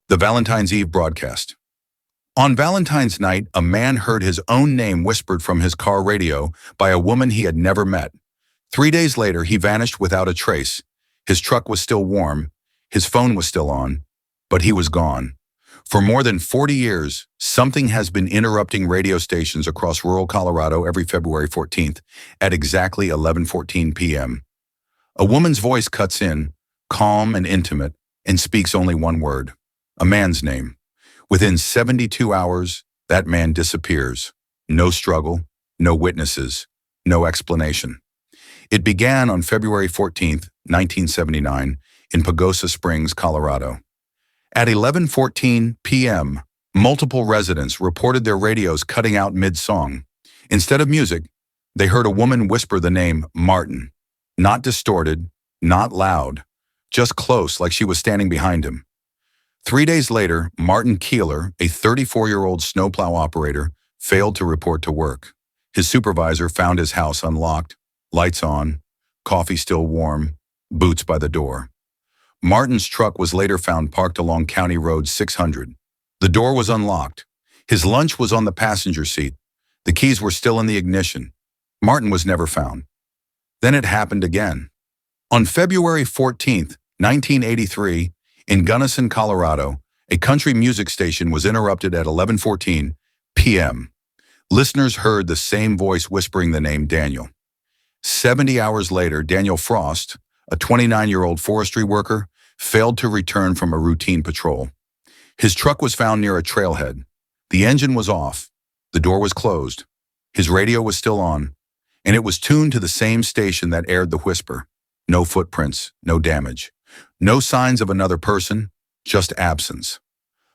The Valentine's Eve broadcast. On Valentine's night, a man heard his own name whispered from his car radio by a woman he had never met. 3 days later, he vanished without a trace. His truck was still warm, his phone was still on, but he was gone. For more than 40 years, something has been interrupting radio stations across rural Colorado every February 14th at exactly 11:14 p.m. A woman's voice cuts in, calm and intimate, and speaks only one word. A man's name. Within 72 hours, that man disappears. No struggle, no witnesses, no explanation. It began on February 14th, 1979, in Pagosa Springs, Colorado. At 11:14 p.m., multiple residents reported their radios cutting out mid-song. Instead of music, they heard a woman whisper the name Martin. Not distorted, not loud, just close, like she was standing behind him. 3 days later, Martin Keeler, a 34-year-old snowplow operator, failed to report to work. His supervisor found his house unlocked, lights on, coffee still warm, boots by the door. Martin's truck was later found parked along County Road 600. The door was unlocked. His lunch was on the passenger seat. The keys were still in the ignition. Martin was never found. Then it happened again. On February 14th, 1983, in Gunnison, Colorado, a country music station was interrupted at 11:14 p.m. Listeners heard the same voice whispering the name Daniel. 70 hours later, Daniel Frost, a 29-year-old forestry worker, failed to return from a routine patrol. His truck was found near a trailhead. The engine was off. The door was closed. His radio was still on, and it was tuned to the same station that aired the whisper. No footprints, no damage. No signs of another person, just absence.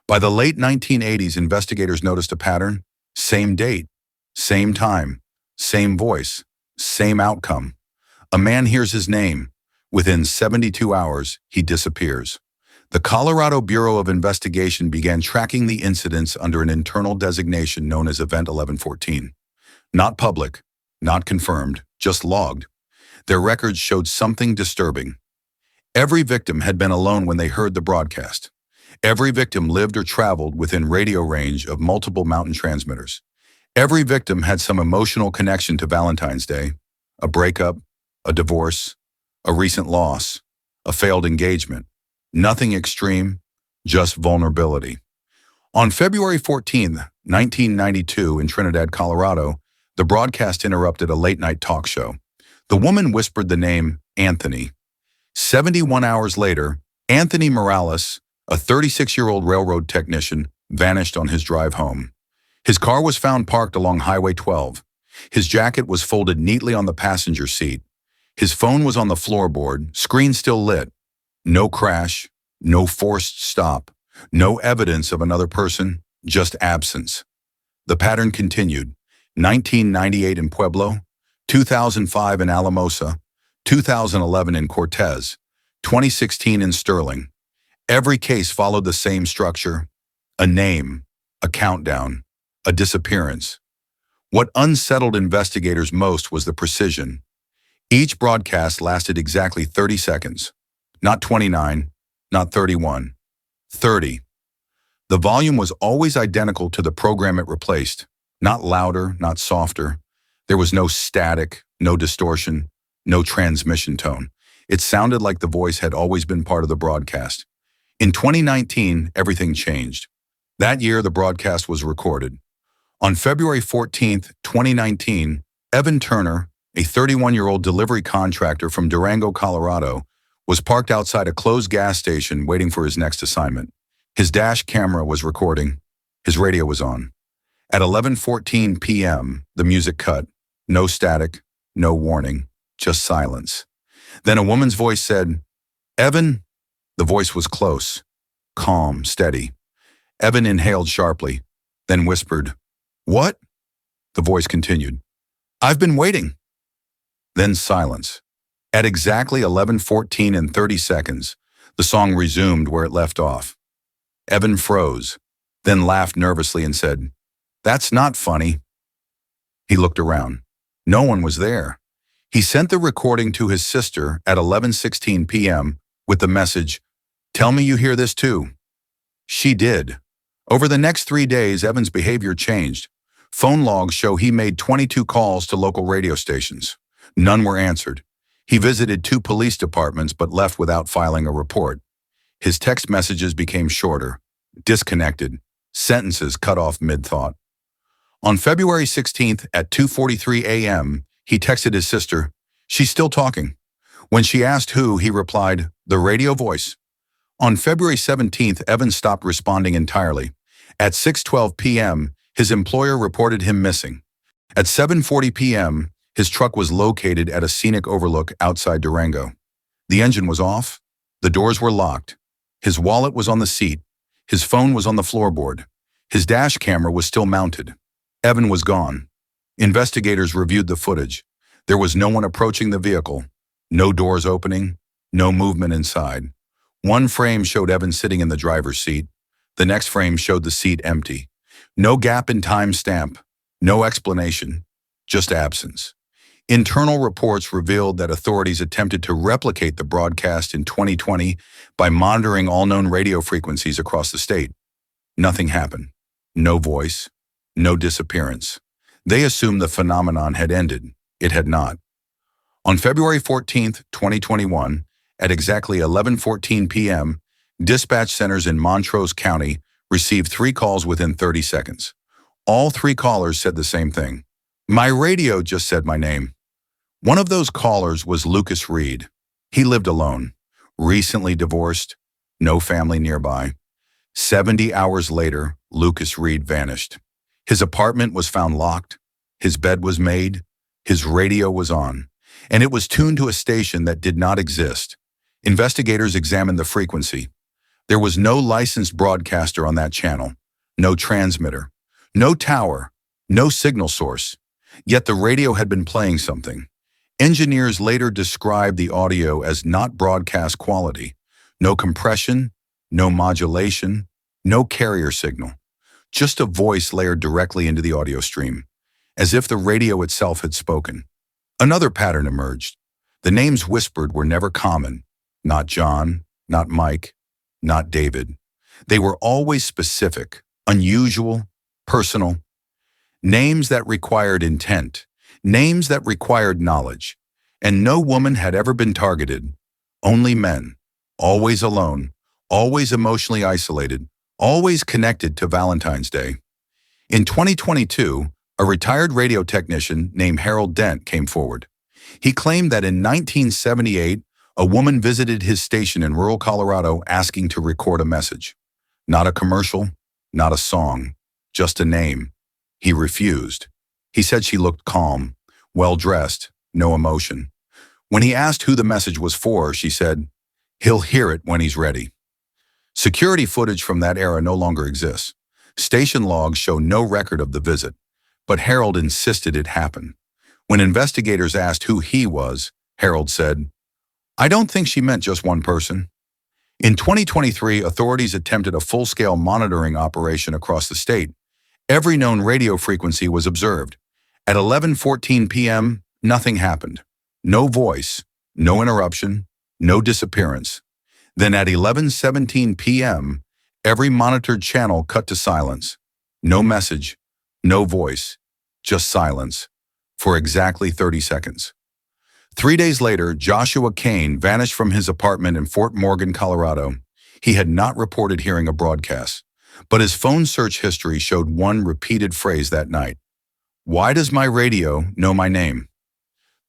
By the late 1980s, investigators noticed a pattern. Same date, same time, same voice, same outcome. A man hears his name. Within 72 hours, he disappears. The Colorado Bureau of Investigation began tracking the incidents under an internal designation known as Event 1114. Not public, not confirmed, just logged. Their records showed something disturbing. Every victim had been alone when they heard the broadcast. Every victim lived or traveled within radio range of multiple mountain transmitters. Every victim had some emotional connection to Valentine's Day, a breakup, a divorce, a recent loss, a failed engagement. Nothing extreme, just vulnerability. On February 14th, 1992, in Trinidad, Colorado, the broadcast interrupted a late-night talk show. The woman whispered the name Anthony. 71 hours later, Anthony Morales, a 36-year-old railroad technician, vanished on his drive home. His car was found parked along Highway 12. His jacket was folded neatly on the passenger seat. His phone was on the floorboard, screen still lit. No crash, no forced stop, no evidence of another person, just absence. The pattern continued. 1998 in Pueblo, 2005 in Alamosa, 2011 in Cortez, 2016 in Sterling. Every case followed the same structure: a name, a countdown, a disappearance. What unsettled investigators most was the precision. Each broadcast lasted exactly 30 seconds. Not 29, not 31, 30. The volume was always identical to the program it replaced. Not louder, not softer. There was no static, no distortion, no transmission tone. It sounded like the voice had always been part of the broadcast. In 2019, everything changed. That year, the broadcast was recorded. On February 14th, 2019, Evan Turner, a 31-year-old delivery contractor from Durango, Colorado, was parked outside a closed gas station waiting for his next assignment. His dash camera was recording. His radio was on. At 11:14 p.m., the music cut. No static, no warning, just silence. Then a woman's voice said, "Evan?" The voice was close, calm, steady. Evan inhaled sharply, then whispered, "What?" The voice continued, "I've been waiting." Then silence. At exactly 11:14 and 30 seconds, the song resumed where it left off. Evan froze, then laughed nervously and said, "That's not funny." He looked around. No one was there. He sent the recording to his sister at 11:16 p.m. with the message, "Tell me you hear this too." She did. Over the next 3 days, Evan's behavior changed. Phone logs show he made 22 calls to local radio stations. None were answered. He visited 2 police departments but left without filing a report. His text messages became shorter, disconnected, sentences cut off mid-thought. On February 16th at 2:43 a.m., he texted his sister, "She's still talking." When she asked who, he replied, "The radio voice." On February 17th, Evan stopped responding entirely. At 6:12 p.m., his employer reported him missing. At 7:40 p.m., his truck was located at a scenic overlook outside Durango. The engine was off. The doors were locked. His wallet was on the seat. His phone was on the floorboard. His dash camera was still mounted. Evan was gone. Investigators reviewed the footage. There was no one approaching the vehicle. No doors opening. No movement inside. One frame showed Evan sitting in the driver's seat. The next frame showed the seat empty. No gap in time stamp. No explanation. Just absence. Internal reports revealed that authorities attempted to replicate the broadcast in 2020 by monitoring all known radio frequencies across the state. Nothing happened. No voice. No disappearance. They assumed the phenomenon had ended. It had not. On February 14th, 2021, at exactly 11:14 p.m., dispatch centers in Montrose County received 3 calls within 30 seconds. All 3 callers said the same thing. "My radio just said my name." One of those callers was Lucas Reed. He lived alone, recently divorced, no family nearby. 70 hours later, Lucas Reed vanished. His apartment was found locked, his bed was made, his radio was on, and it was tuned to a station that did not exist. Investigators examined the frequency. There was no licensed broadcaster on that channel, no transmitter, no tower, no signal source. Yet the radio had been playing something. Engineers later described the audio as not broadcast quality. No compression, no modulation, no carrier signal. Just a voice layered directly into the audio stream, as if the radio itself had spoken. Another pattern emerged. The names whispered were never common. Not John, not Mike, not David. They were always specific, unusual, personal. Names that required intent, names that required knowledge. And no woman had ever been targeted. Only men, always alone, always emotionally isolated, always connected to Valentine's Day. In 2022, a retired radio technician named Harold Dent came forward. He claimed that in 1978, a woman visited his station in rural Colorado asking to record a message. Not a commercial, not a song, just a name. He refused. He said she looked calm, well-dressed, no emotion. When he asked who the message was for, she said, "He'll hear it when he's ready." Security footage from that era no longer exists. Station logs show no record of the visit, but Harold insisted it happened. When investigators asked who he was, Harold said, "I don't think she meant just one person." In 2023, authorities attempted a full-scale monitoring operation across the state. Every known radio frequency was observed. At 11:14 p.m., nothing happened. No voice, no interruption, no disappearance. Then at 11:17 p.m., every monitored channel cut to silence. No message, no voice, just silence, for exactly 30 seconds. 3 days later, Joshua Kane vanished from his apartment in Fort Morgan, Colorado. He had not reported hearing a broadcast, but his phone search history showed one repeated phrase that night. "Why does my radio know my name?"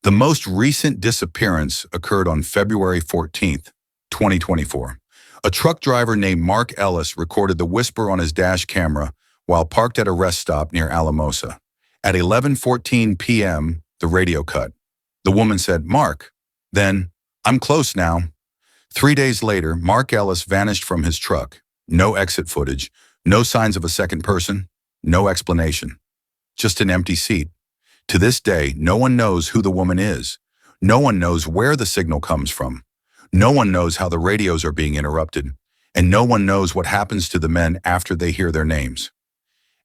The most recent disappearance occurred on February 14th, 2024. A truck driver named Mark Ellis recorded the whisper on his dash camera while parked at a rest stop near Alamosa. At 11:14 p.m., the radio cut. The woman said, "Mark." Then, "I'm close now." 3 days later, Mark Ellis vanished from his truck. No exit footage, no signs of a second person, no explanation. Just an empty seat. To this day, no one knows who the woman is. No one knows where the signal comes from. No one knows how the radios are being interrupted. And no one knows what happens to the men after they hear their names.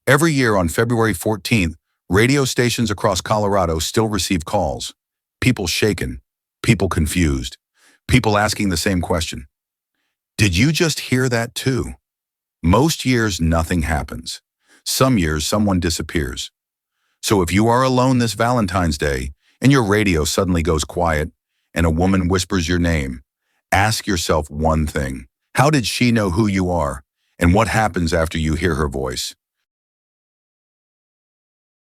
Every year on February 14th, radio stations across Colorado still receive calls. People shaken, people confused, people asking the same question. Did you just hear that too? Most years, nothing happens. Some years, someone disappears. So if you are alone this Valentine's Day and your radio suddenly goes quiet and a woman whispers your name, ask yourself one thing. How did she know who you are? And what happens after you hear her voice?